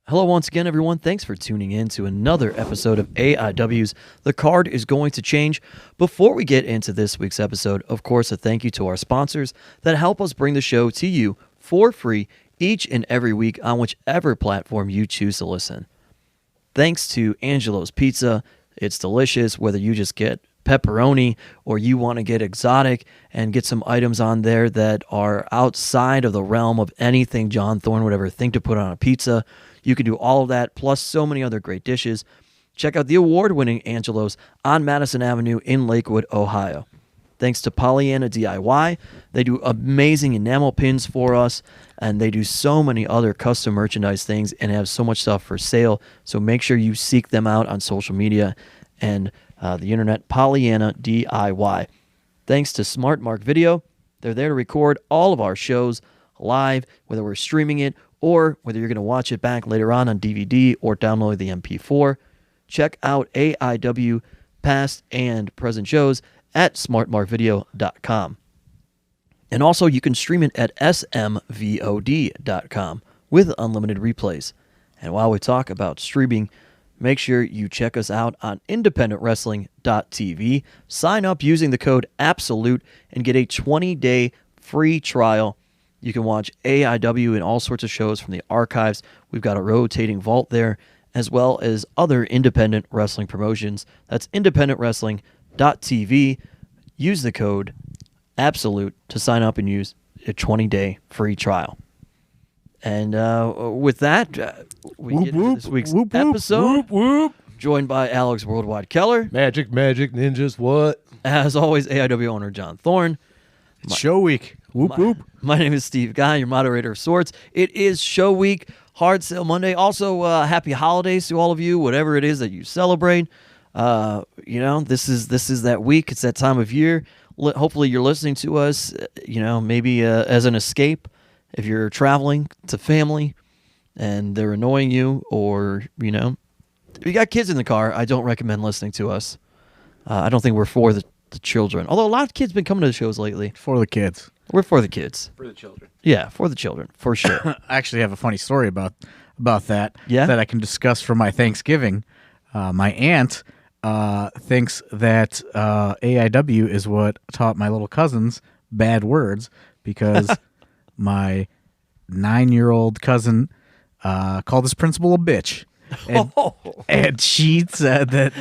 Hello once again, everyone. Thanks for tuning in to another episode of AIW's The Card is Going to Change. Before we get into this week's episode, of course, a thank you to our sponsors that help us bring the show to you for free each and every week on whichever platform you choose to listen. Thanks to Angelo's Pizza. It's delicious, whether you just get pepperoni or you want to get exotic and get some items on there that are outside of the realm of anything John Thorne would ever think to put on a pizza. You can do all of that, plus so many other great dishes. Check out the award-winning Angelo's on Madison Avenue in Lakewood, Ohio. Thanks to Pollyanna DIY. They do amazing enamel pins for us, and they do so many other custom merchandise things and have so much stuff for sale. So make sure you seek them out on social media and the internet, Pollyanna DIY. Thanks to Smart Mark Video. They're there to record all of our shows live, whether we're streaming it or whether you're going to watch it back later on DVD or download the MP4. Check out AIW past and present shows at smartmarkvideo.com. And also you can stream it at smvod.com with unlimited replays. And while we talk about streaming, make sure you check us out on independentwrestling.tv. Sign up using the code ABSOLUTE and get a 20-day free trial. You can watch AIW and all sorts of shows from the archives. We've got a rotating vault there, as well as other independent wrestling promotions. That's independentwrestling.tv. Use the code ABSOLUTE to sign up and use a 20-day free trial. And with that, we get into this week's episode. Joined by Alex Worldwide Keller. Magic ninjas, what? As always, AIW owner John Thorne. It's show week. My name is Steve Guy, your moderator of sorts. It is show week, Hard Sale Monday. Also, happy holidays to all of you, whatever it is that you celebrate. This is that week. It's that time of year. Hopefully you're listening to us, maybe as an escape if you're traveling to family and they're annoying you, or, if you got kids in the car, I don't recommend listening to us. I don't think we're for the children. Although a lot of kids have been coming to the shows lately. For the kids. We're for the kids. For the children. Yeah, for the children, for sure. I actually have a funny story about that Yeah? that I can discuss for my Thanksgiving. My aunt thinks that AIW is what taught my little cousins bad words because my 9-year-old cousin called his principal a bitch. And she said that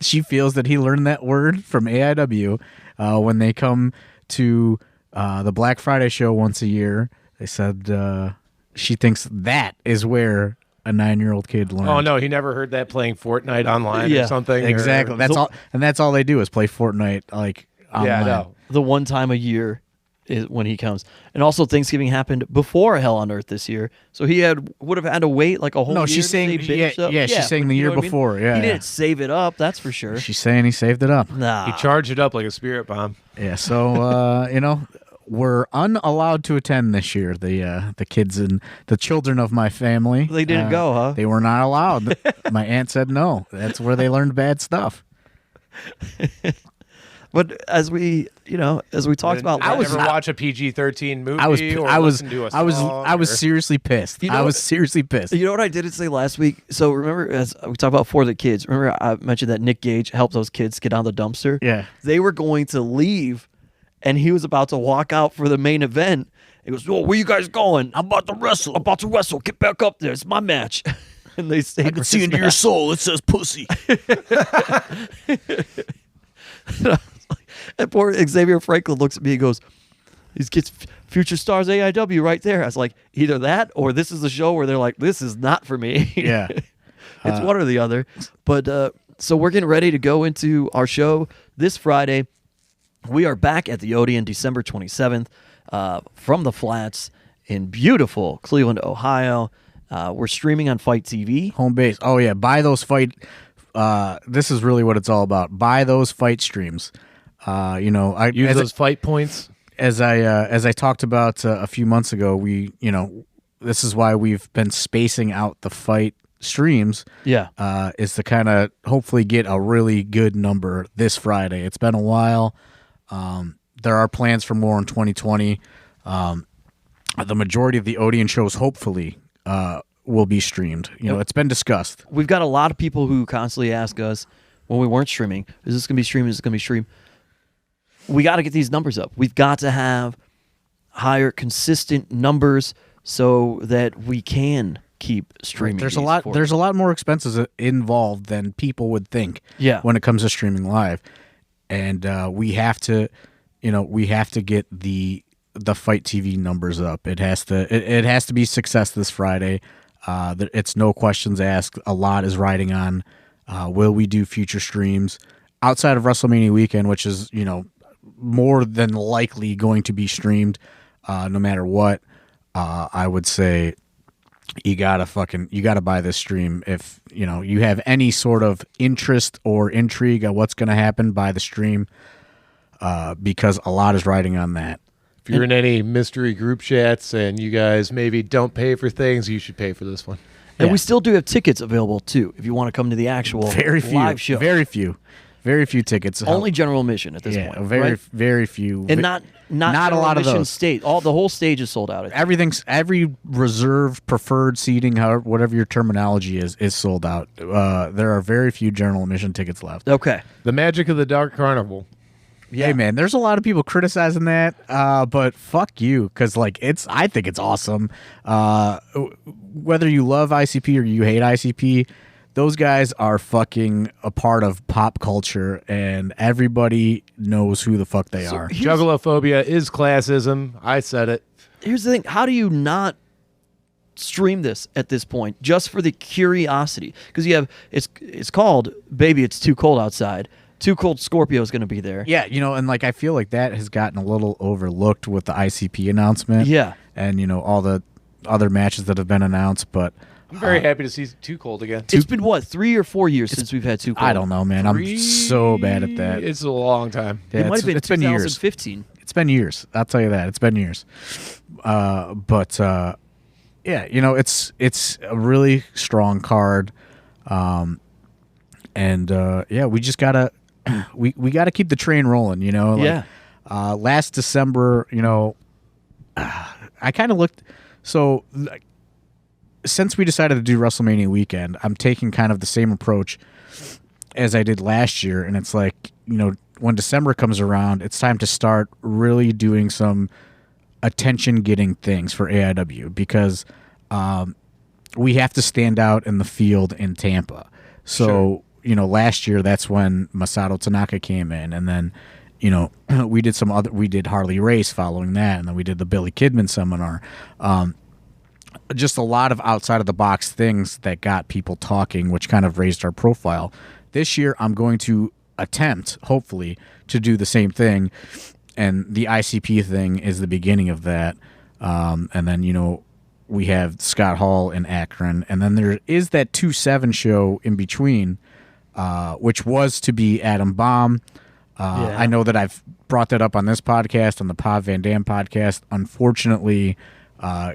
she feels that he learned that word from AIW when they come to the Black Friday show once a year. They said she thinks that is where a 9-year-old kid learned. Oh no, he never heard that playing Fortnite online or something. Exactly. That's all, and that's all they do is play Fortnite online. Yeah, I know. The one time a year is when he comes. And also Thanksgiving happened before Hell on Earth this year. So he would have had to wait like a whole year. No, she's saying she's saying the year before. Yeah. He didn't save it up, that's for sure. She's saying he saved it up. Nah. He charged it up like a spirit bomb. Yeah, so we're unallowed to attend this year. The kids and the children of my family. They didn't go, huh? They were not allowed. My aunt said no. That's where they learned bad stuff. But as we talked about, I never watch a PG-13 movie. I was seriously pissed. You know I was seriously pissed. You know what I didn't say last week? So remember, as we talked about For the Kids, remember I mentioned that Nick Gage helped those kids get out of the dumpster? Yeah. They were going to leave, and he was about to walk out for the main event. He goes, "Oh, where you guys going? I'm about to wrestle. Get back up there. It's my match." And they stayed. I can see into your soul. It says pussy. And poor Xavier Franklin looks at me and goes, "These kids, future stars AIW right there." I was like, either that or this is the show where they're like, "This is not for me." Yeah. It's one or the other. But so we're getting ready to go into our show this Friday. We are back at the Odeon December 27th from the Flats in beautiful Cleveland, Ohio. We're streaming on Fight TV. Home base. Oh, yeah. Buy those fight. This is really what it's all about. Buy those fight streams. I use those fight points. As I talked about a few months ago, this is why we've been spacing out the fight streams. Yeah. Is to kind of hopefully get a really good number this Friday. It's been a while. There are plans for more in 2020. The majority of the Odeon shows hopefully will be streamed. You know, it's been discussed. We've got a lot of people who constantly ask us when we weren't streaming, is this going to be streamed? Is this going to be streamed? We got to get these numbers up. We've got to have higher, consistent numbers so that we can keep streaming. There's a lot more expenses involved than people would think. Yeah. When it comes to streaming live, and we have to get the Fight TV numbers up. It has to be success this Friday. It's no questions asked. A lot is riding on. Will we do future streams outside of WrestleMania weekend, which is, you know, more than likely going to be streamed, no matter what. I would say you gotta buy this stream if you know you have any sort of interest or intrigue on what's going to happen. Buy the stream, because a lot is riding on that. If you're in any mystery group chats and you guys maybe don't pay for things, you should pay for this one. And we still do have tickets available too if you want to come to the actual live show. Very few tickets. Only general admission at this point. Very few, and not a lot of those. Stage. The whole stage is sold out. Every reserved, preferred seating, however, whatever your terminology is sold out. There are very few general admission tickets left. Okay. The magic of the Dark Carnival. Yeah. Hey man, there's a lot of people criticizing that, but fuck you, because I think it's awesome. Whether you love ICP or you hate ICP, those guys are fucking a part of pop culture, and everybody knows who the fuck they are. Juggalophobia is classism. I said it. Here's the thing: how do you not stream this at this point just for the curiosity? Because you have it's called "Baby, It's Too Cold Outside." Too Cold Scorpio is going to be there. Yeah, you know, and I feel like that has gotten a little overlooked with the ICP announcement. Yeah, and you know all the other matches that have been announced, but I'm very happy to see Too Cold again. It's been what, 3 or 4 years since we've had Too Cold? I don't know, man. I'm so bad at that. It's a long time. Yeah, it might have been it's been years. 2015. It's been years. I'll tell you that. It's been years. But yeah, you know, it's a really strong card. And yeah, we just gotta we gotta keep the train rolling, you know. Yeah. Last December, you know, I kind of looked. So since we decided to do WrestleMania weekend, I'm taking kind of the same approach as I did last year, and it's like, you know, when December comes around, it's time to start really doing some attention-getting things for AIW, because we have to stand out in the field in Tampa. So, sure. You know, last year that's when Masato Tanaka came in, and then, you know, we did Harley Race following that, and then we did the Billy Kidman seminar. Just a lot of outside of the box things that got people talking, which kind of raised our profile. This year, I'm going to attempt, hopefully, to do the same thing, and the ICP thing is the beginning of that. And then, you know, we have Scott Hall in Akron, and then there is that 2-7 show in between, which was to be Adam Baum. Yeah. I know that I've brought that up on this podcast, on the Pod Van Dam podcast. Unfortunately,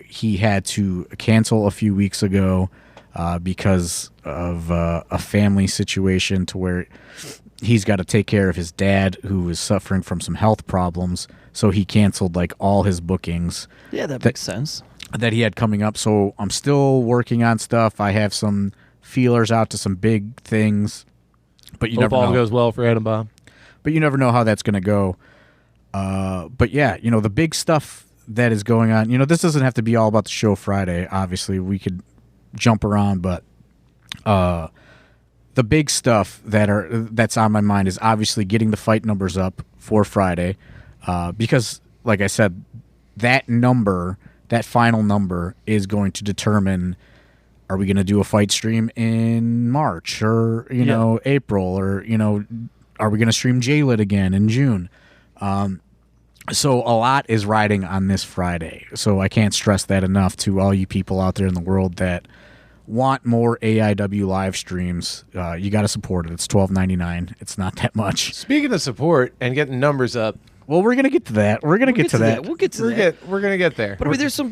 he had to cancel a few weeks ago because of a family situation, to where he's got to take care of his dad, who is suffering from some health problems. So he canceled like all his bookings. Yeah, that makes sense. That he had coming up. So I'm still working on stuff. I have some feelers out to some big things, but you Hope never all know. Goes well for Adam Baum. But you never know how that's going to go. But yeah, you know, the big stuff that is going on, you know, this doesn't have to be all about the show Friday. Obviously, we could jump around, but the big stuff that's on my mind is obviously getting the fight numbers up for Friday, because, like I said, that final number is going to determine, are we going to do a fight stream in March or, you know, April, or, you know, are we going to stream J-Lit again in June? So a lot is riding on this Friday. So I can't stress that enough to all you people out there in the world that want more AIW live streams. You got to support it. It's $12.99. It's not that much. Speaking of support and getting numbers up, well, we're gonna get to that. We're gonna get to that. We'll get to that. We're gonna get there. But I mean, there's some,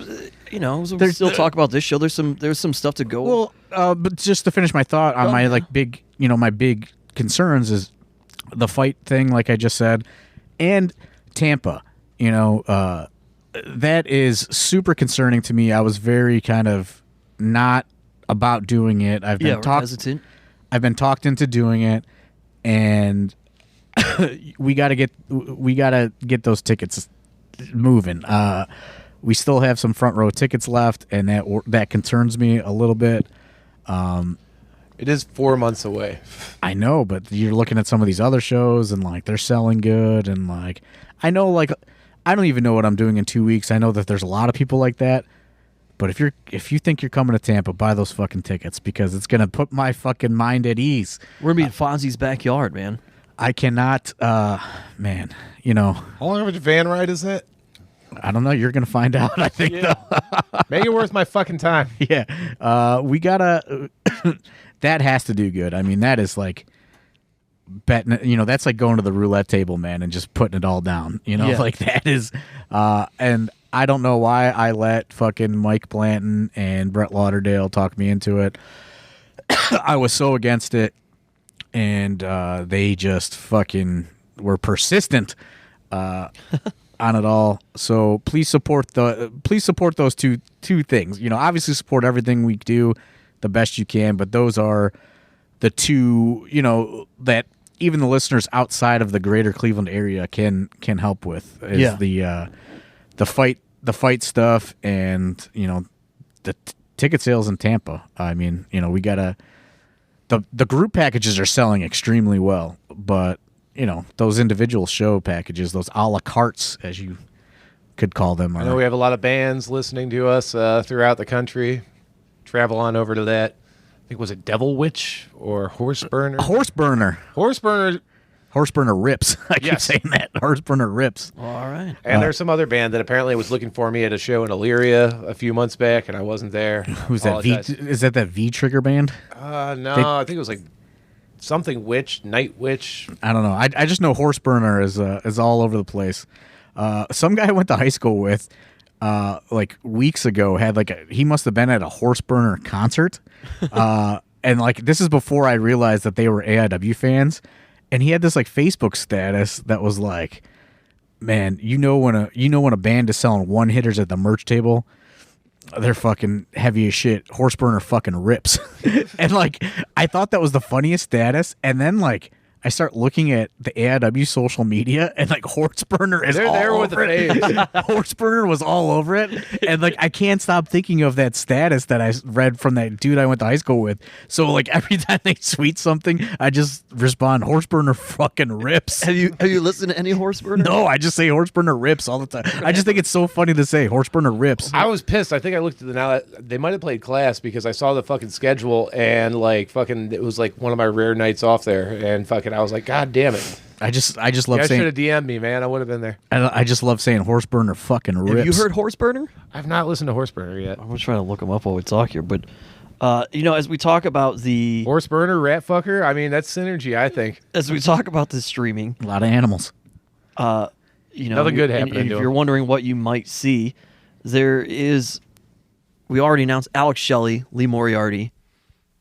you know, we'll still talk about this show. There's some stuff to go. Well, but just to finish my thought on my big concerns is the fight thing, like I just said, and Tampa. You know, that is super concerning to me. I was very kind of not about doing it. I've been hesitant. I've been talked into doing it, and we gotta get those tickets moving. We still have some front row tickets left, and that concerns me a little bit. It is 4 months away. I know, but you're looking at some of these other shows, and like they're selling good, and like I know, like I don't even know what I'm doing in 2 weeks. I know that there's a lot of people like that. But if you think you're coming to Tampa, buy those fucking tickets, because it's gonna put my fucking mind at ease. We're gonna be in Fonzie's backyard, man. I cannot, man. You know, How long of a van ride is that? I don't know. You're gonna find out. I think. Yeah. Make it worth my fucking time. Yeah. We gotta. That has to do good. I mean, that is like betting. You know, that's like going to the roulette table, man, and just putting it all down. You know, like that is. And I don't know why I let fucking Mike Blanton and Brett Lauderdale talk me into it. I was so against it, and they just fucking were persistent on it all. So please support those two things. You know, obviously support everything we do the best you can, but those are the two, you know, that even the listeners outside of the greater Cleveland area can help with. Is the fight stuff, and you know the ticket sales in Tampa. I mean, you know, we gotta the group packages are selling extremely well, but you know those individual show packages, those a la cartes as you could call them. I know we have a lot of bands listening to us throughout the country. Travel on over to that. I think was it Devil Witch or Horse Burner? Horse Burner. Horse Burner. Horse Burner rips. I keep saying that. Horse Burner rips. All right. And there's some other band that apparently was looking for me at a show in Illyria a few months back, and I wasn't there. Who's that? Is that V Trigger band? No, I think it was like something Witch, Night Witch. I don't know. I just know Horse Burner is all over the place. Some guy I went to high school with, like weeks ago, had he must have been at a Horse Burner concert, and like this is before I realized that they were AIW fans. And he had this like Facebook status that was like, "Man, you know when a band is selling one hitters at the merch table, they're fucking heavy as shit. Horse Burner fucking rips." And like I thought that was the funniest status, and then like I start looking at the AIW social media, and like Horse Burner is all there with over it. Horse Burner was all over it, and like I can't stop thinking of that status that I read from that dude I went to high school with. So like every time they tweet something, I just respond, "Horse Burner fucking rips." Have you listened to any Horse Burner? No, I just say Horse Burner rips all the time. I just think it's so funny to say Horse Burner rips. I was pissed. I think I looked at they might have played Class, because I saw the fucking schedule, and like fucking it was like one of my rare nights off there, and fucking I was like, God damn it. I just love saying. Should have DM'd me, man. I would have been there. I just love saying Horse Burner fucking rips. Have you heard Horse Burner? I've not listened to Horse Burner yet. I'm trying to look them up while we talk here, but you know, as we talk about the Horse Burner, Rat Fucker, I mean that's synergy, I think. As we talk about the streaming, a lot of animals. You know, nothing good happening. And if you're wondering what you might see, we already announced Alex Shelley, Lee Moriarty.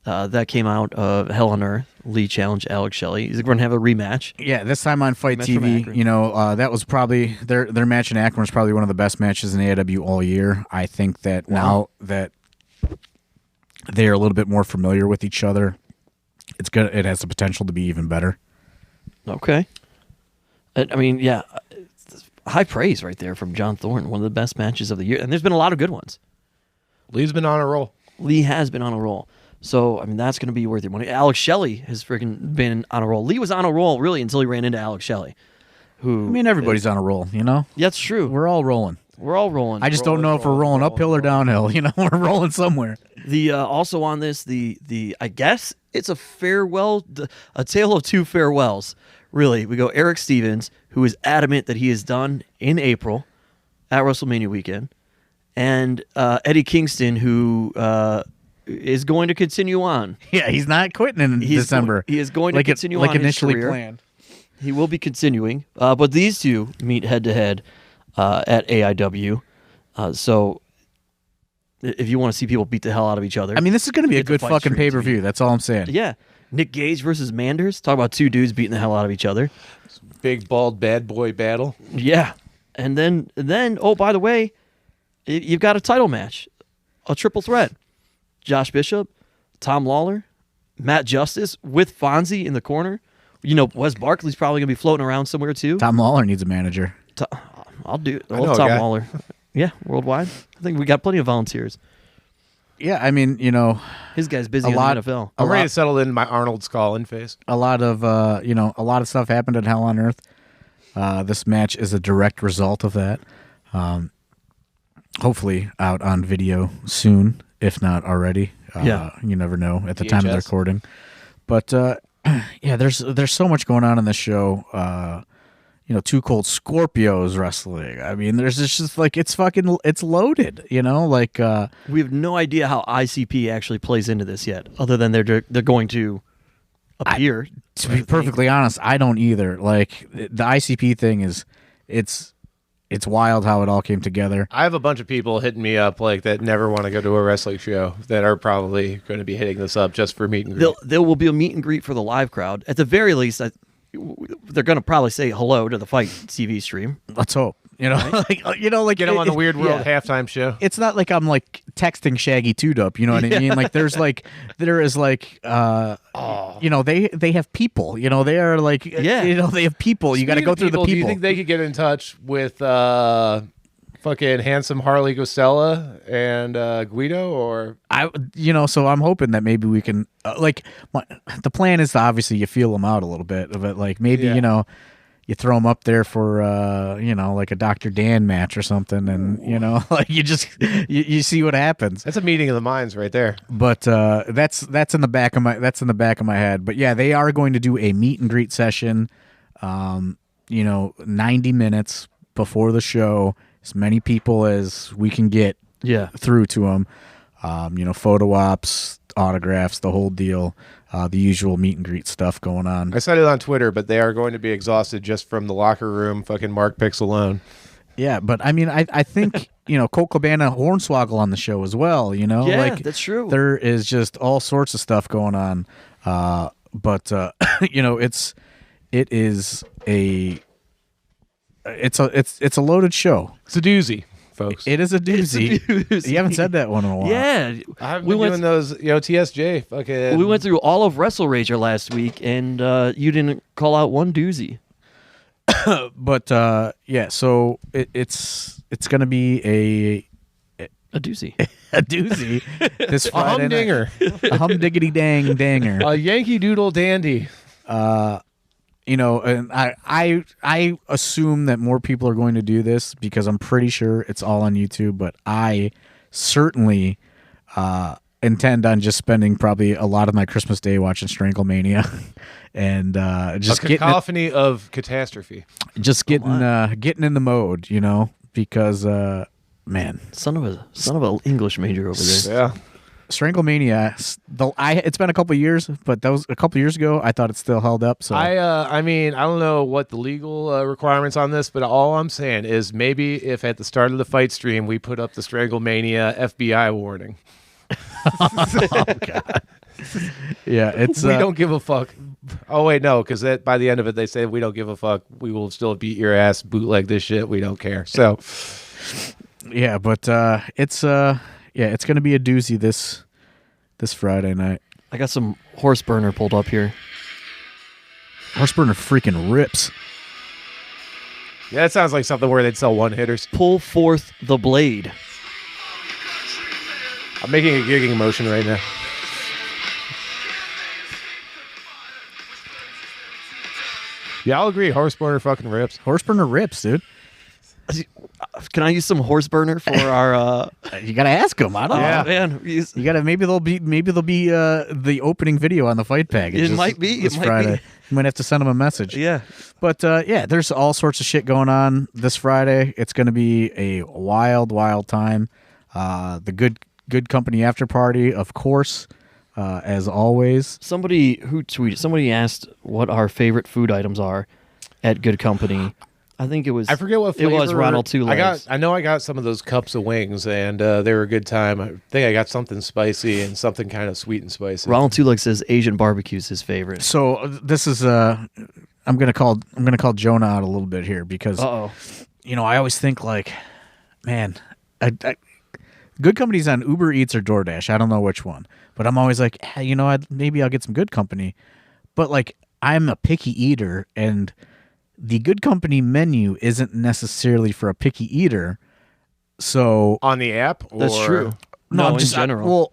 That came out of Hell on Earth. Lee challenged Alex Shelley. He's going to have a rematch. Yeah, this time on Fight TV. You know, that was probably their match in Akron was probably one of the best matches in AIW all year. I think that now that they're a little bit more familiar with each other, it's good. It has the potential to be even better. Okay. I mean, yeah, high praise right there from John Thornton. One of the best matches of the year, and there's been a lot of good ones. Lee's been on a roll. Lee has been on a roll. So, I mean, that's going to be worth your money. Alex Shelley has freaking been on a roll. Lee was on a roll, really, until he ran into Alex Shelley. Who? I mean, everybody's on a roll, you know? Yeah, that's true. We're all rolling. We're all rolling. I just don't know if we're rolling uphill or downhill. You know, we're rolling somewhere. The also on this, the I guess it's a farewell, a tale of two farewells. Really, we go Eric Stevens, who is adamant that he is done in April at WrestleMania weekend, and Eddie Kingston, who is going to continue on. Yeah, he's not quitting in December. He is going to continue on initially his career. Planned. He will be continuing, but these two meet head to head at AIW. So if you want to see people beat the hell out of each other, I mean, this is going to be a good fucking pay-per-view. That's all I'm saying. Yeah. Nick Gage versus Manders. Talk about two dudes beating the hell out of each other. Big, bald, bad boy battle. Yeah. And then, oh, by the way, you've got a title match, a triple threat. Josh Bishop, Tom Lawler, Matt Justice with Fonzie in the corner. You know, Wes Barkley's probably going to be floating around somewhere too. Tom Lawler needs a manager. I'll do it. I know a Tom guy. Lawler. Yeah, worldwide. I think we got plenty of volunteers. Yeah, I mean, you know, His guy's busy A in lot- the NFL. I'm ready to settle in my Arnold Scullin face. a lot of a lot of stuff happened at Hell on Earth. This match is a direct result of that. Hopefully out on video soon, if not already. Yeah. You never know at the time of the VHS. recording. But yeah, there's so much going on in this show. You know, Two Cold Scorpios wrestling. I mean, there's just like it's loaded. You know, like We have no idea how ICP actually plays into this yet, other than they're going to appear. to be perfectly honest, I don't either. Like the ICP thing is, it's wild how it all came together. I have a bunch of people hitting me up like that never want to go to a wrestling show that are probably going to be hitting this up just for meet and greet. There will be a meet and greet for the live crowd. At the very least, they're going to probably say hello to the Fight TV stream. Let's hope. You know, like Get them on the Weird World yeah. halftime show. It's not like I'm like texting Shaggy Two-Dope, you know what I mean? Like there is like you know, they have people, you know, they are like Yeah. you know, they have people. You got to Speaking go of through the people. Do you think they could get in touch with fucking handsome Harley Gosella and Guido or So I'm hoping that maybe we can the plan is to obviously you feel them out a little bit of it, like maybe Yeah. you know you throw them up there for you know, like a Dr. Dan match or something, and you know, like you just you see what happens. that's a meeting of the minds right there. But that's in the back of my head. But yeah, they are going to do a meet and greet session. You know, 90 minutes before the show, as many people as we can get Yeah. through to them. You know, photo ops, autographs, the whole deal. The usual meet and greet stuff going on. I said it on Twitter, but they are going to be exhausted just from the locker room fucking Mark Picks alone. Yeah, but I mean, I think you know, Colt Cabana, Hornswoggle on the show as well. You know, Yeah, like that's true. There is just all sorts of stuff going on. But you know, it's a loaded show. It's a doozy, folks. It is a doozy. doozy. You haven't said that one in a while. Yeah. I've we been went doing those, you know, TSJ. Fucking. we went through all of Wrestle Rager last week, and you didn't call out one doozy. But yeah, so it's gonna be A doozy. a doozy this a Friday night. humdinger, A humdiggity dang danger. a Yankee Doodle dandy. You know, and I assume that more people are going to do this because I'm pretty sure it's all on YouTube, but I certainly intend on just spending probably a lot of my Christmas Day watching Stranglemania and just A getting cacophony of catastrophe. getting in the mode, you know, because man, Son of an English major over there. Yeah. Stranglemania, it's been a couple years, but that was a couple years ago. I thought it still held up. So I mean, I don't know what the legal requirements on this, but all I'm saying is maybe if at the start of the fight stream we put up the Stranglemania FBI warning. yeah, it's We don't give a fuck. Oh wait, no, because by the end of it they say we don't give a fuck. We will still beat your ass, bootleg this shit. We don't care. So yeah, but it's going to be a doozy this Friday night. I got some horse burner pulled up here. Horseburner freaking rips. yeah, that sounds like something where they'd sell one hitters. Pull forth the blade. I'm making a gigging motion right now. Yeah, I'll agree. Horseburner fucking rips. Horseburner rips, dude. Can I use some horse burner for our? You gotta ask them. I don't Yeah. know. Man, You gotta maybe they'll be the opening video on the fight package. It might be, this it might Friday. be. You might have to send them a message. yeah. But yeah, there's all sorts of shit going on this Friday. It's gonna be a wild time. The good company after party, of course, as always. Somebody asked what our favorite food items are at Good Company. I think it was. I forget what flavor. it was. Ronald Two Legs. I know I got some of those cups of wings, and they were a good time. I think I got something spicy and something kind of sweet and spicy. Ronald Two Legs says Asian barbecue is his favorite. So this is I'm gonna call Jonah out a little bit here because you know I always think like, man, Good Company's on Uber Eats or DoorDash. I don't know which one, but I'm always like, you know, maybe I'll get some Good Company. But like, I'm a picky eater, and the Good Company menu isn't necessarily for a picky eater. So On the app? That's or- true. no, No, I'm just in general. well,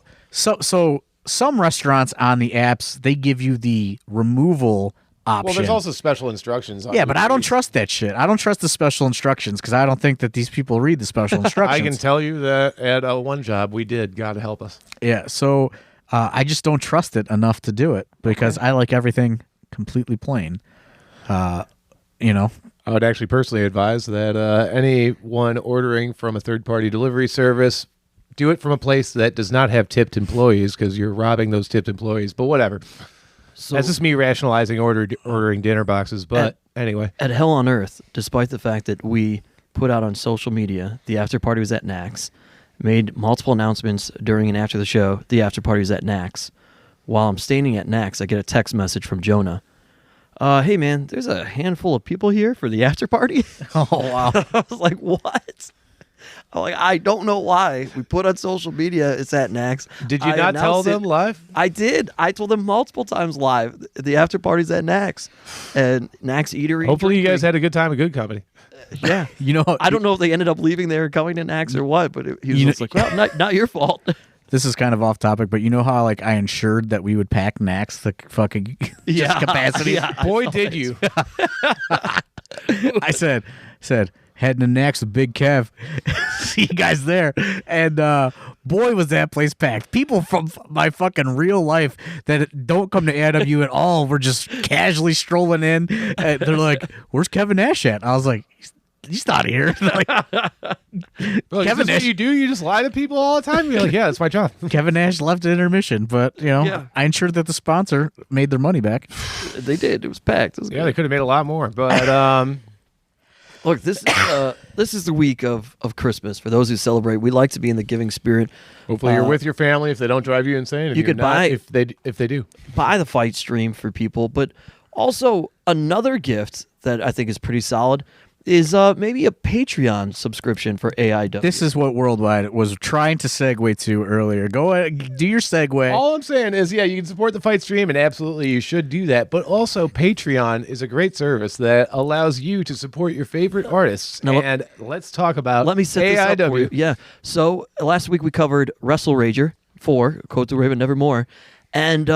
so some restaurants on the apps, they give you the removal option. Well, there's also special instructions. On yeah, but I don't each. trust that shit. I don't trust the special instructions because I don't think that these people read the special instructions. I can tell you that at one job we did. God help us. Yeah, so I just don't trust it enough to do it because I like everything completely plain. You know, I would actually personally advise that anyone ordering from a third-party delivery service, do it from a place that does not have tipped employees because you're robbing those tipped employees. But whatever. So That's just me rationalizing ordering dinner boxes. But anyway, at Hell on Earth, despite the fact that we put out on social media, the after party was at Nax, made multiple announcements during and after the show, the after party was at Nax. While I'm staying at Nax, I get a text message from Jonah. Hey man, there's a handful of people here for the after party. oh wow, I was like, what? I'm like, I don't know why. We put on social media, it's at Nax. did you I not tell announced it. them live? I did. I told them multiple times live. The after party's at Nax. And Nax Eatery. Hopefully you guys Drinkery. had a good time at Good Company. Yeah. you know, I don't know if they ended up leaving there and coming to Nax or what, but he was You know- just like, well, not your fault. this is kind of off topic, but you know how like I ensured that we would pack Nax the fucking just capacity. Yeah, I Boy, saw did it. you. I said heading to Nax with Big Kev. See you guys there. And boy, was that place packed. People from my fucking real life that don't come to AIW at all were just casually strolling in. And they're like, "Where's Kevin Nash at?" I was like, "He's not here." Like, Look, Kevin is this Nash- what you do? You just lie to people all the time? You're like, yeah, that's my job. Kevin Nash left at intermission, but you know, Yeah. I ensured that the sponsor made their money back. They did. It was packed. It was Yeah, good. they could have made a lot more. But Look, this is the week of Christmas. For those who celebrate, we like to be in the giving spirit. hopefully you're with your family if they don't drive you insane. If You you're could not, buy- if they do. Buy the fight stream for people, but also another gift that I think is pretty solid is maybe a Patreon subscription for AIW. This is what Worldwide was trying to segue to earlier. Go ahead, do your segue. All I'm saying is, yeah, you can support the fight stream, and absolutely you should do that. But also, Patreon is a great service that allows you to support your favorite artists. Now, and let's talk about Let me set this up for you. AIW. Yeah. So last week we covered Wrestle Rager 4, Code to Raven Nevermore, and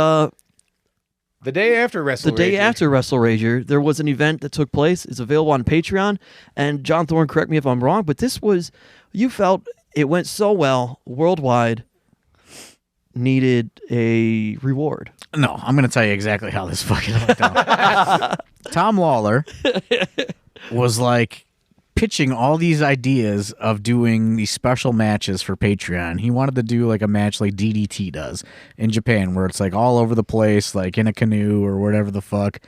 The day after Wrestle the day Rager. after Wrestle Rager, there was an event that took place. It's available on Patreon. And John Thorne, correct me if I'm wrong, but this was, you felt it went so well, Worldwide needed a reward. No, I'm going to tell you exactly how this fucking went down. Tom Lawler was like pitching all these ideas of doing these special matches for Patreon. He wanted to do like a match like DDT does in Japan, where it's like all over the place, like in a canoe or whatever the fuck.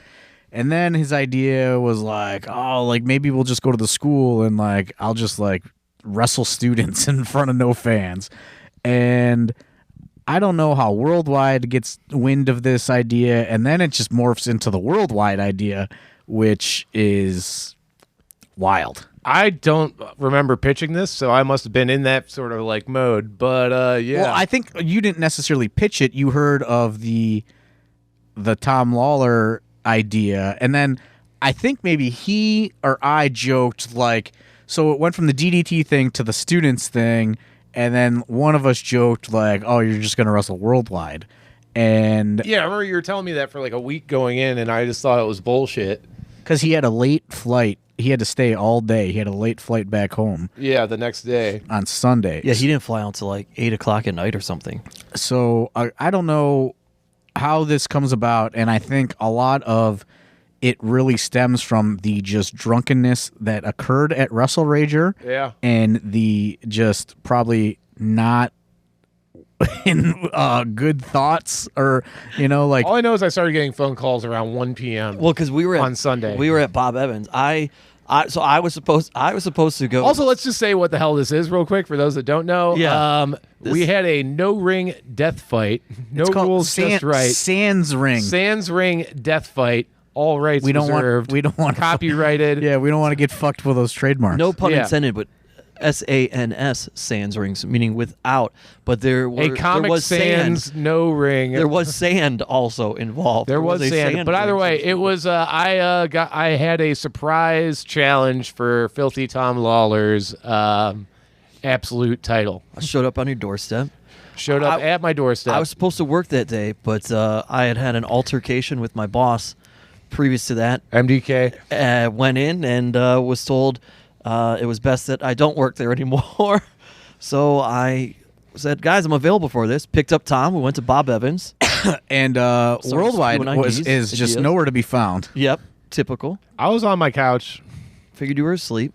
And then his idea was like, oh, like maybe we'll just go to the school and like I'll just like wrestle students in front of no fans. And I don't know how Worldwide gets wind of this idea, and then it just morphs into the Worldwide idea, which is wild. I don't remember pitching this, so I must have been in that sort of like mode. But yeah. Well, I think you didn't necessarily pitch it. You heard of the Tom Lawler idea, and then I think maybe he or I joked like, so it went from the DDT thing to the students thing, and then one of us joked like, "Oh, you're just gonna wrestle Worldwide," and Yeah, I remember you were telling me that for like a week going in, and I just thought it was bullshit. because he had a late flight, he had to stay all day. He had a late flight back home Yeah, the next day. on Sunday. Yeah, he didn't fly out until like 8 o'clock at night or something. So I don't know how this comes about, and I think a lot of it really stems from the just drunkenness that occurred at Wrestle Rager, Yeah. and the just probably not in good thoughts, or you know, like All I know is I started getting phone calls around 1 p.m. Well, because we were On Sunday. we were at Bob Evans. So I was supposed to go. Also, let's just say what the hell this is real quick for those that don't know. Yeah. We had a no ring death fight. No it's called rules, just right. Sans Ring. Sans ring death fight. All rights we don't reserved. want. We don't want copyrighted. Yeah, we don't want to get fucked with those trademarks. no pun Yeah. intended, but SANS sans rings, meaning without. But there Comic was Sans sand. no ring. There was sand also involved. There was a sand, but either ring way, for it was. I had a surprise challenge for Filthy Tom Lawler's absolute title. I showed up on your doorstep. Showed up at my doorstep. I was supposed to work that day, but I had an altercation with my boss previous to that. MDK. Went in and was told it was best that I don't work there anymore. So I said, guys, I'm available for this. Picked up Tom. We went to Bob Evans. And Worldwide is just nowhere to be found. Yep, typical. I was on my couch. Figured you were asleep.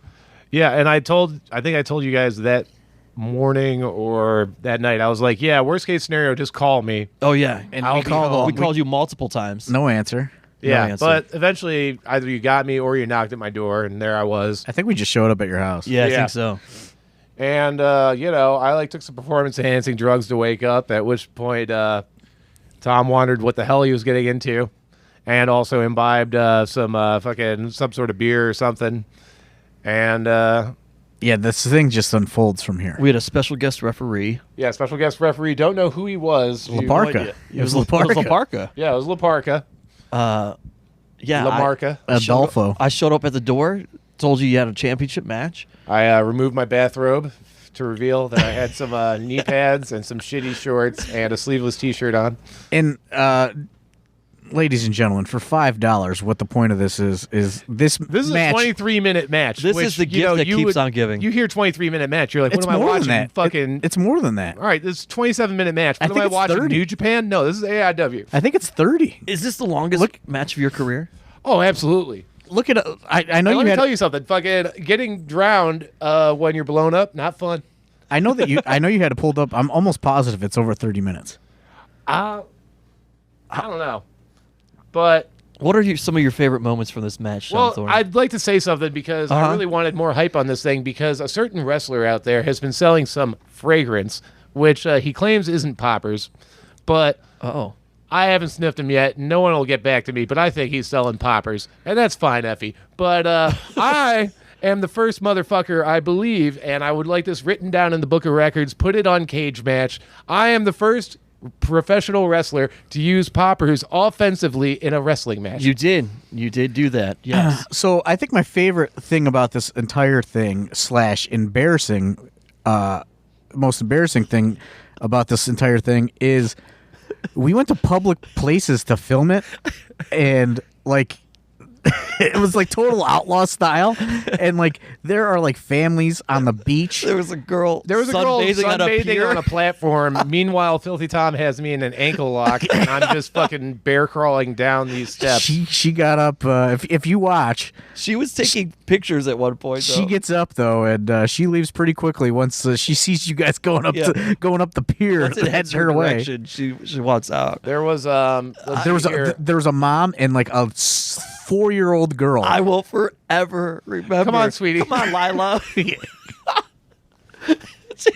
Yeah, and I think I told you guys that morning or that night. I was like, yeah, worst case scenario, just call me. Oh, yeah. And I'll we be home. We called you multiple times. No answer. Yeah, answer. but eventually either you got me or you knocked at my door, and there I was. I think we just showed up at your house. Yeah, I Yeah. think so. And, I took some performance-enhancing drugs to wake up, at which point Tom wondered what the hell he was getting into and also imbibed some sort of beer or something. And, Yeah, this thing just unfolds from here. We had a special guest referee. yeah, special guest referee. Don't know who he was. Laparca. It was Laparca. Laparca. Yeah, it was Laparca. Yeah. Lamarca. Adolfo. I showed up at the door, told you had a championship match. I removed my bathrobe to reveal that I had some knee pads and some shitty shorts and a sleeveless T-shirt on. And ladies and gentlemen, for $5, what the point of this is this This is match, a 23-minute match. This which, is the gift that keeps on giving. You hear 23-minute match, you're like, what it's am I more watching? than that. Fucking. It's more than that. All right, this is 27-minute match. I What am think I it's watching? 30. New Japan? No, this is AIW. I think it's 30. Is this the longest match of your career? Oh, absolutely. Look at I know Let you me had. tell you something. Fucking getting drowned when you're blown up, not fun. I know that you. I know you had it pulled up. I'm almost positive it's over 30 minutes. I don't know, but What are some of your favorite moments from this match, Sean well, Thorne? I'd like to say something because I really wanted more hype on this thing because a certain wrestler out there has been selling some fragrance, which he claims isn't poppers, but Oh. I haven't sniffed him yet. No one will get back to me, but I think he's selling poppers, and that's fine, Effie. But I am the first motherfucker, I believe, and I would like this written down in the book of records, put it on Cage Match. I am the first professional wrestler to use poppers offensively in a wrestling match. You did do that. Yes. So I think my favorite thing about this entire thing / embarrassing, most embarrassing thing about this entire thing is we went to public places to film it, and like it was like total outlaw style, and like there are like families on the beach. There was a girl. There was a girl sunbathing on a platform. Meanwhile, Filthy Tom has me in an ankle lock, and I'm just fucking bear crawling down these steps. She got up. If you watch, She was taking pictures at one point. Though. she gets up though, and she leaves pretty quickly once she sees you guys going up the pier. Once it Heads heads her her way. direction, she walks out. There was There was a mom and like a 4-year-old girl. I will forever remember. Come on, sweetie. Come on, Lila.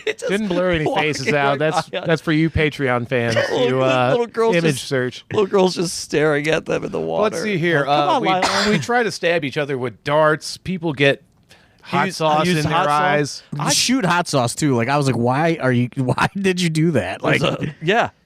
Didn't blur any faces out. That's for you Patreon fans. You little girls image just- search. Little girls just staring at them in the water. Let's see here. Come on, Lila. we try to stab each other with darts. People get hot sauce in their eyes. Shoot hot sauce too. Like I was like, why did you do that? Like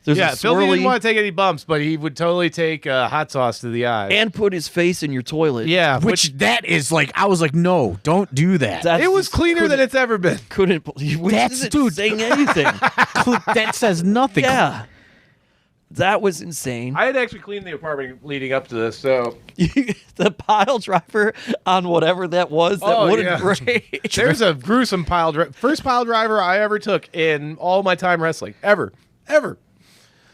There's Yeah, a Philly swirly didn't want to take any bumps, but he would totally take hot sauce to the eyes. and put his face in your toilet. yeah, which that is like I was like, no, don't do that. That's it was just cleaner than it's ever been. couldn't believe. Which That's- isn't dude. saying anything. That says nothing. Yeah, that was insane. I had actually cleaned the apartment leading up to this, so The pile driver on whatever that was that Oh, wouldn't yeah. break. there's a gruesome first pile driver I ever took in all my time wrestling, ever.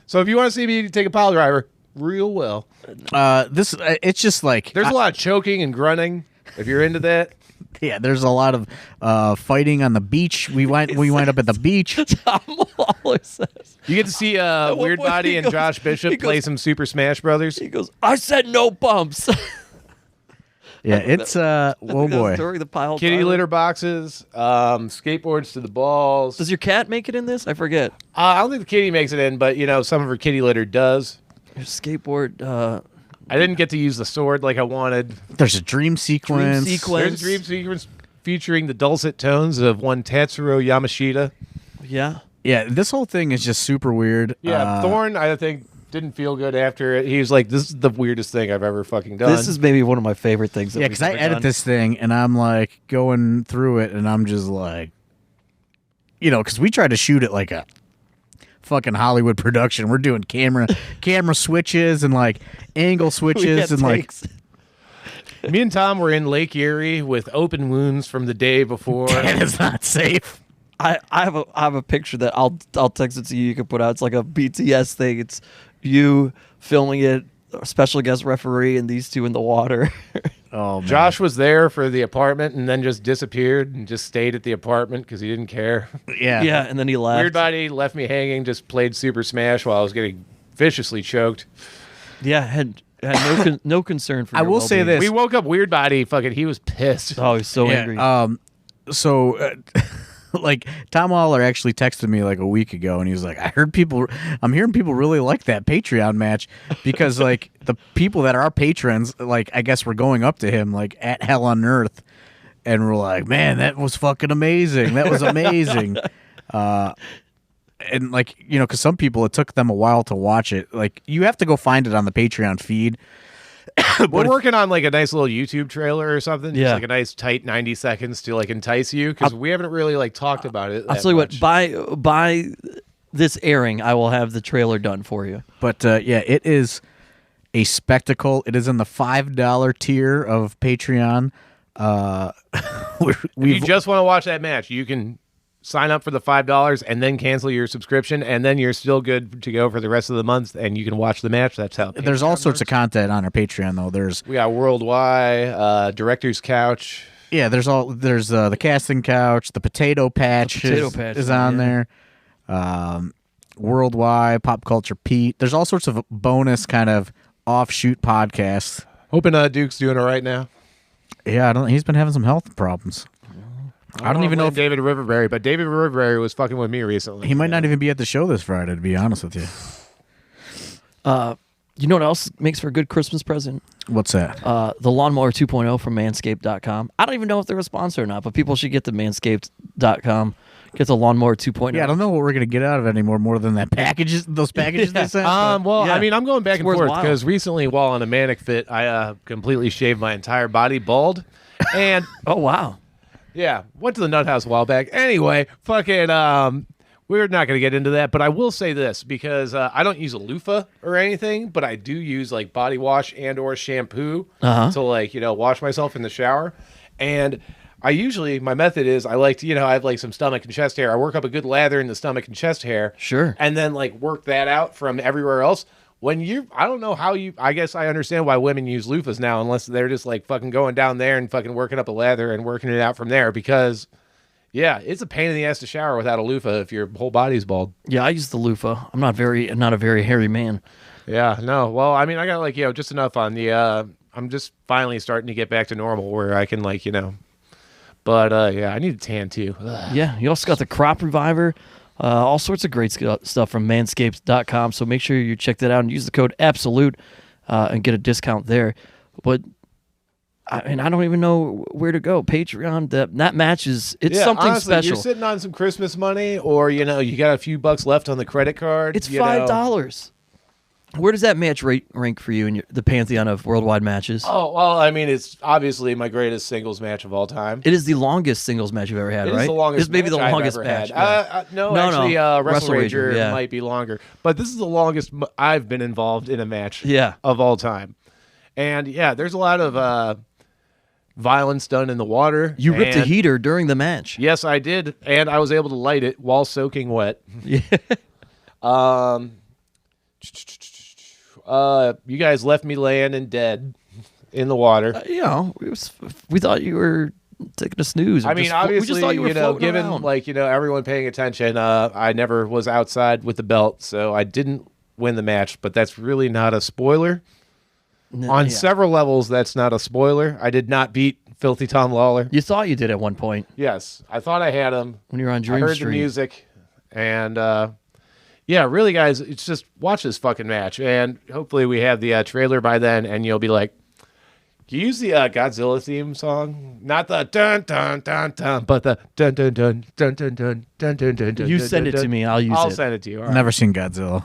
So if you want to see me take a pile driver real well, It's just like there's a lot of choking and grunting. If you're into that, yeah. There's a lot of fighting on the beach. We went up at the beach. Tom Lawler says. you get to see one Weird point Body he and goes- Josh Bishop he play goes- some Super Smash Brothers. He goes, I said no bumps. Yeah, it's oh boy. During the pile Kitty driver. litter boxes, skateboards to the balls. Does your cat make it in this? I forget. I don't think the kitty makes it in, but some of her kitty litter does. Your skateboard. I didn't get to use the sword like I wanted. There's a dream sequence. sequence. There's a dream sequence featuring the dulcet tones of one Tatsuro Yamashita. Yeah. Yeah, this whole thing is just super weird. Yeah, Thorne, I think, didn't feel good after it. He was like, this is the weirdest thing I've ever fucking done. This is maybe one of my favorite things. That Yeah, because I edit this thing, and I'm like going through it, and I'm just like, because we tried to shoot it like a fucking Hollywood production. We're doing camera switches and like angle switches and takes. like. Me and Tom were in Lake Erie with open wounds from the day before. That is not safe. I have a picture that I'll text it to you. You can put out. It's like a BTS thing. It's you filming it, a special guest referee, and these two in the water. Oh, man. Josh was there for the apartment and then just disappeared and just stayed at the apartment because he didn't care. Yeah. Yeah, and then he left. Weird Body left me hanging, just played Super Smash while I was getting viciously choked. Yeah, had no concern for. I your will say well-being. this. We woke up Weird Body, fucking, he was pissed. Oh, he's so Yeah, angry. So, like, Tom Waller actually texted me like a week ago, and he was like, I'm hearing people really like that Patreon match because, like, the people that are our patrons, like, I guess we're going up to him, like, at Hell on Earth, and we're like, man, that was fucking amazing. That was amazing. And, like, because some people, it took them a while to watch it. Like, you have to go find it on the Patreon feed. We're working on like a nice little YouTube trailer or something. Just Yeah. like a nice tight 90 seconds to like entice you because we haven't really like talked about it. I'll tell you what. By this airing, I will have the trailer done for you. But yeah, it is a spectacle. It is in the $5 tier of Patreon. If you just want to watch that match, you can sign up for the $5 and then cancel your subscription, and then you're still good to go for the rest of the month, and you can watch the match. That's how. There's all sorts of content on our Patreon, though. We got Worldwide, Director's Couch. There's the casting couch, the potato patch, is on there. Worldwide, Pop Culture Pete. There's all sorts of bonus kind of offshoot podcasts. Hoping Duke's doing all right now. Yeah, he's been having some health problems. I don't even know if David Riverberry, but David Riverberry was fucking with me recently. he might not even be at the show this Friday, to be honest with you. You know what else makes for a good Christmas present? What's that? The Lawnmower 2.0 from Manscaped.com. I don't even know if they're a sponsor or not, but people should get to Manscaped.com. Get the Lawnmower 2.0. Yeah, I don't know what we're gonna get out of it anymore more than those packages they sent. Yeah. I mean, I'm going back and forth worthwhile. because recently, while on a manic fit, I completely shaved my entire body bald, and Oh, wow. yeah, went to the nut house a while back. Anyway, fucking, we're not going to get into that, but I will say this because I don't use a loofah or anything, but I do use like body wash and or shampoo to like, wash myself in the shower. And I usually, my method is I like to, I have like some stomach and chest hair. I work up a good lather in the stomach and chest hair. Sure. And then like work that out from everywhere else. I don't know how I guess I understand why women use loofahs now, unless they're just like fucking going down there and fucking working up a lather and working it out from there because, yeah, it's a pain in the ass to shower without a loofah if your whole body's bald. Yeah, I use the loofah. I'm not a very hairy man. Yeah, no. Well, I mean, I got like, just enough on the, I'm just finally starting to get back to normal where I can like, but yeah, I need a tan too. Ugh. Yeah, you also got the Crop Reviver. All sorts of great stuff from Manscaped.com. So make sure you check that out and use the code ABSOLUTE and get a discount there. But I don't even know where to go. Patreon, that match it's something honestly, special. You're sitting on some Christmas money, or you got a few bucks left on the credit card. It's $5. Where does that match rank for you in the pantheon of worldwide matches? Oh, well, I mean, it's obviously my greatest singles match of all time. It is the longest singles match you've ever had, right? It's the longest. It's maybe the match I've longest ever match. had. Yeah. No, actually, Wrestle Rager, Rager yeah. might be longer, but this is the longest I've been involved in a match. Yeah. Of all time, and yeah, there's a lot of violence done in the water. You ripped a and- heater during the match. Yes, I did, and I was able to light it while soaking wet. Yeah. You guys left me laying and dead in the water. We thought you were taking a snooze. I mean, we obviously, just thought you were floating given around. everyone paying attention, I never was outside with the belt, so I didn't win the match. But that's really not a spoiler. On several levels, that's not a spoiler. I did not beat Filthy Tom Lawler. You thought you did at one point Yes, I thought I had him when you were on Dream I heard Street. the music, and yeah, really, guys, it's just watch this fucking match, and hopefully we have the trailer by then, and you'll be like, Can you use the Godzilla theme song? Not the dun dun dun dun, but the dun dun dun dun dun dun dun dun dun dun. You send it to me, I'll use it. I'll send it to you. All right. Never seen Godzilla.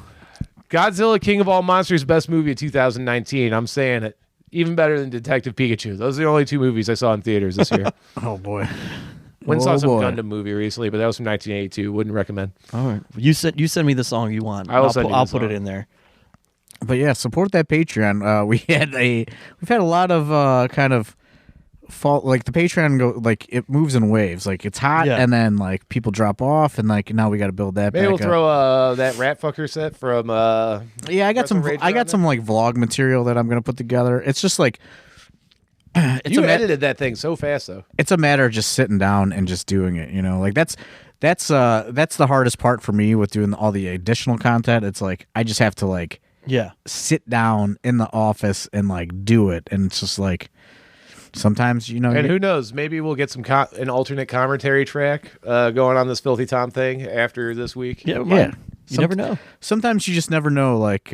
Godzilla, King of All Monsters, best movie of 2019. I'm saying it. Even better than Detective Pikachu. Those are the only 2 movies I saw in theaters this year. Oh boy. Went and saw some boy. Gundam movie recently, but that was from 1982. Wouldn't recommend. All right. You send me the song you want. I will send you the I'll put song. it in there. But yeah, support that Patreon. We've had a lot of kind of fault. Like the Patreon it moves in waves. Like it's hot, Yeah. and then like people drop off, and like now we got to build that. Maybe back we'll up. throw that rat fucker set from. Yeah, I got some. Rage I got on some like vlog material that I'm gonna put together. It's just like You edited that thing so fast though. it's a matter of just sitting down and just doing it. You know, like that's the hardest part for me with doing all the additional content. It's like I just have to like Yeah. sit down in the office and like do it, and it's just like sometimes And who knows? Maybe we'll get some an alternate commentary track going on this Filthy Tom thing after this week. Yeah. yeah. You never know. Sometimes you just never know, like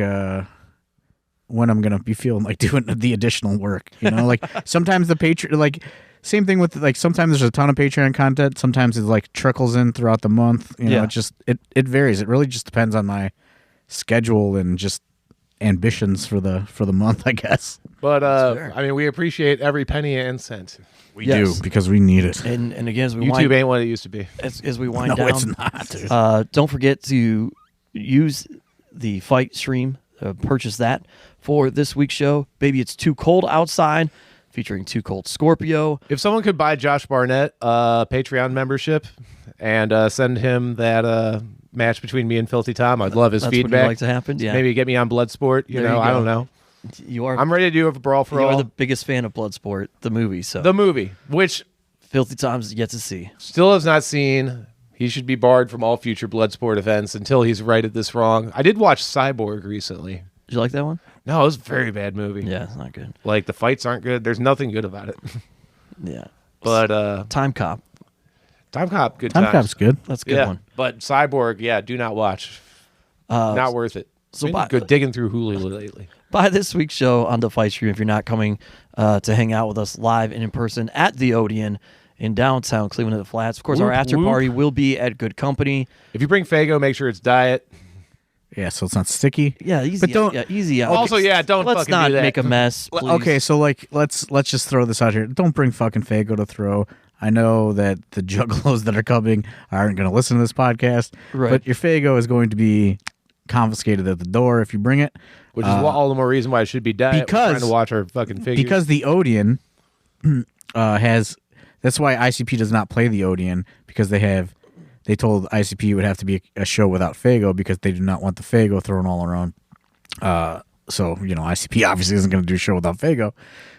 when I'm gonna be feeling like doing the additional work. You know, like sometimes the Patreon, like same thing with like sometimes there's a ton of Patreon content. Sometimes it's like trickles in throughout the month. You know, Yeah. it just it varies. It really just depends on my schedule and just ambitions for the month, I guess. But fair. I mean, we appreciate every penny and cent. We Yes. do because we need it. And again, as we YouTube ain't what it used to be. as we wind No, down, it's not. Dude. don't forget to use the fight stream. Purchase that for this week's show. Baby, it's Too Cold Outside, featuring Too Cold Scorpio. If someone could buy Josh Barnett Patreon membership and send him that match between me and Filthy Tom, I'd love his That's feedback. what you'd like to happen. Yeah, Maybe get me on Bloodsport. You There know, you I go. don't know. you are. I'm ready to do a brawl for you all. are the biggest fan of Bloodsport, the movie. So The movie, which Filthy Tom's yet to see. still has not seen. He should be barred from all future Bloodsport events until he's righted this wrong. I did watch Cyborg recently. Did you like that one? No, it was a very bad movie. Yeah, it's not good. Like the fights aren't good. There's nothing good about it. Yeah, But Time Cop. Time Cop, good Time times. Cop's good. That's a good Yeah, one. but Cyborg, yeah, do not watch. Not worth it. so Been by- good digging through Hulu lately. By this week's show on the Fight Stream, if you're not coming to hang out with us live and in person at the Odeon in downtown Cleveland at the Flats, of course, our Whoop, after whoop. party will be at Good Company. If you bring Fago, make sure it's diet. Yeah, so it's not sticky. Yeah, easy. But don't- yeah, easy out. Also, yeah, don't Let's fucking not do that. make a mess. Please. Okay, so like let's just throw this out here. Don't bring fucking Fago to throw. I know that the juggalos that are coming aren't going to listen to this podcast, Right. but your Fago is going to be confiscated at the door if you bring it. Which is all the more reason why it should be diet. We're because- trying to watch our fucking figures. Because the Odeon has. That's why ICP does not play the Odeon, because they told ICP it would have to be a show without Fago because they do not want the Fago thrown all around. So ICP obviously isn't going to do a show without Fago.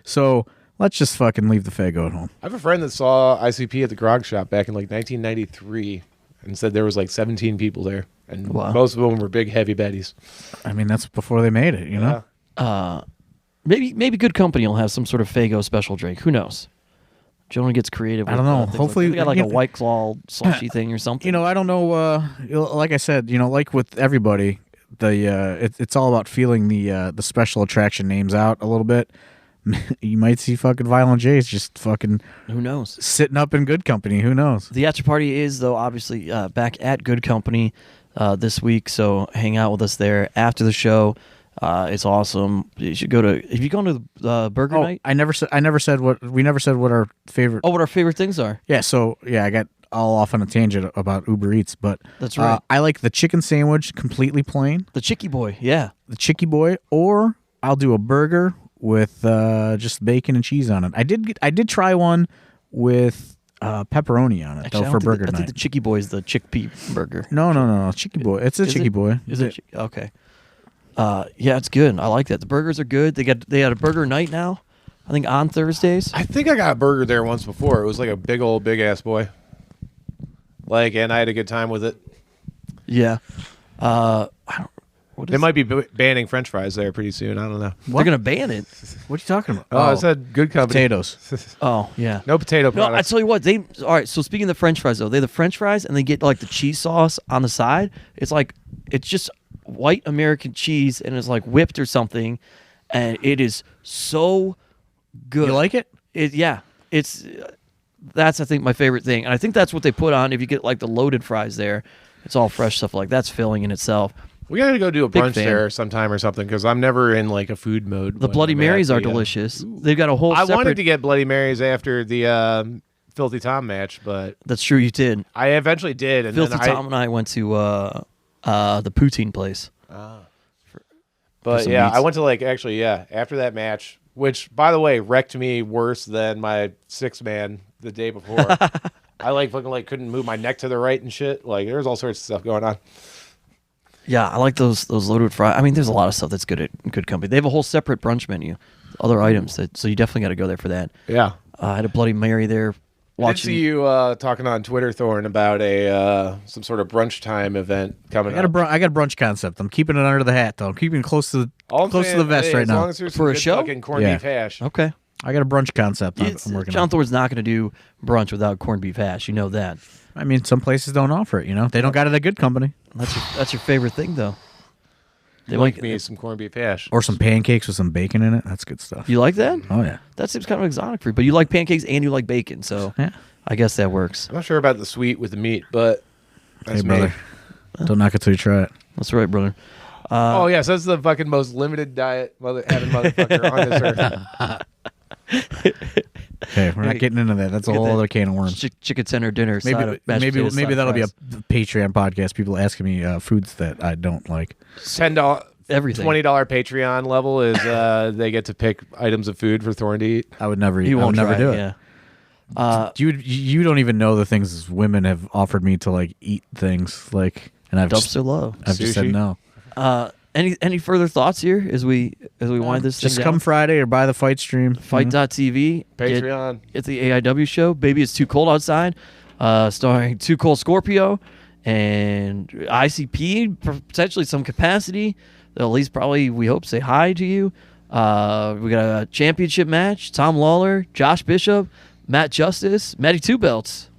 So let's just fucking leave the Fago at home. I have a friend that saw ICP at the Grog Shop back in like 1993 and said there was like 17 people there. And Wow. most of them were big, heavy betties. I mean, that's before they made it, you know? Maybe Good Company will have some sort of Fago special drink. Who knows? Jonah gets creative. I don't know. things Hopefully- like, they got like you a know- White Claw slushy thing or something. I don't know. Like I said, like with everybody, it's all about feeling the special attraction names out a little bit. You might see fucking Violent J's just fucking Who knows? sitting up in Good Company. Who knows? The after party is, though, obviously back at Good Company this week, so hang out with us there after the show. It's awesome. You should go to. Have you gone to the Burger Night? I never said what our favorite. Oh, what our favorite things are. Yeah. So yeah, I got all off on a tangent about Uber Eats, but That's right. I like the chicken sandwich completely plain, The Chicky Boy, yeah. the Chicky Boy, or I'll do a burger with just bacon and cheese on it. I did try one with pepperoni on it Actually, though I for don't think burger I night. think the Chicky Boy is the chickpea burger. No, Chicky Boy. It's a Is Chicky it? Boy. Is it? Okay. Yeah, it's good. I like that. The burgers are good. They had a burger night now. I think on Thursdays. I think I got a burger there once before. It was like a big ass boy. And I had a good time with it. Yeah. I don't. What is They might be banning French fries there pretty soon. I don't know. They're gonna ban it. What are you talking about? Oh, I said good company. potatoes. Oh yeah. No potato No, I products. tell you what. They all right. So speaking of the French fries, though, they have the French fries and they get like the cheese sauce on the side. It's just white American cheese and it's like whipped or something, and it is so good. You like it? It's that's I think my favorite thing, and I think that's what they put on. If you get like the loaded fries there, it's all fresh stuff. Like that's filling in itself. We gotta go do a Big brunch fan. there sometime or something because I'm never in like a food mode. The when Bloody I'm Marys at are the, delicious. They've got a whole. I separate, wanted to get Bloody Marys after the Filthy Tom match, but That's true. You did. I eventually did. And Filthy then Tom and I went to the poutine place. But some yeah, meats. I went to after that match, which by the way wrecked me worse than my 6-man the day before. I fucking couldn't move my neck to the right and shit. Like there was all sorts of stuff going on. Yeah, I like those loaded fries. I mean, there's a lot of stuff that's good at good company. They have a whole separate brunch menu, other items. So you definitely got to go there for that. Yeah. I had a Bloody Mary there. I did see you talking on Twitter, Thorne, about a some sort of brunch time event coming up. I got a brunch concept. I'm keeping it under the hat though. I'm keeping it close to All I'm the saying, vest right as now. long as there's For some a good show? fucking corned Yeah. beef hash. Okay. I got a brunch concept I'm working John on. Thorne's not going to do brunch without corned beef hash. You know that. I mean, some places don't offer it. You know, they don't got it at good company. That's your favorite thing, though. They Like might me some corned beef hash. Or some pancakes with some bacon in it. That's good stuff. You like that? Oh yeah. That seems kind of exotic for you, but you like pancakes and you like bacon, so Yeah. I guess that works. I'm not sure about the sweet with the meat, but that's Hey me. brother, don't knock it till you try it. That's right, brother. Oh yes, that's the fucking most limited diet having motherfucker on this earth. Okay, we're not getting into that. That's a Get whole that other can of worms. Chicken tender dinner. side Maybe of mashed potatoes, side of that'll be a fries. Patreon podcast. People asking me foods that I don't like. $10, Everything. $20 Patreon level is they get to pick items of food for Thorne to eat. I would never eat. You I would won't never try do it. it. Yeah. You don't even know the things women have offered me to like eat things like, and I've Dumpster low. just said Sushi? no. Any further thoughts here as we wind this Just thing come down? Friday or buy the fight stream. Fight.tv. Patreon. It's the AIW show. Baby, It's Too Cold Outside. Starring Too Cold Scorpio and ICP, potentially some capacity. They'll at least probably, we hope, say hi to you. We got a championship match. Tom Lawler, Josh Bishop, Matt Justice, Matty Two Belts.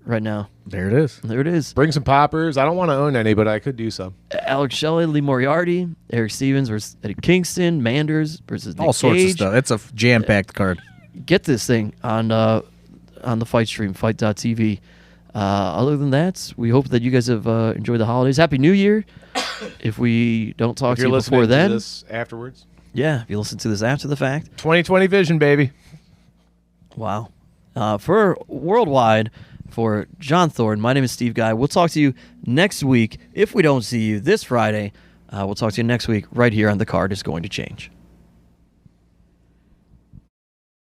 Right now. There it is. There it is. Bring some poppers. I don't want to own any, but I could do some. Alex Shelley, Lee Moriarty, Eric Stevens versus Eddie Kingston, Manders versus Nick All sorts Gage. of stuff. It's a jam-packed card. Get this thing on the fight stream, fight.tv. Other than that, we hope that you guys have enjoyed the holidays. Happy New Year. If we don't talk If to you're you listening before then, to this afterwards. yeah, if you listen to this after the fact, 2020 vision, baby. wow. For Worldwide, for John Thorne, my name is Steve Guy. We'll talk to you next week. If we don't see you this Friday, we'll talk to you next week right here on The Card Is Going to Change.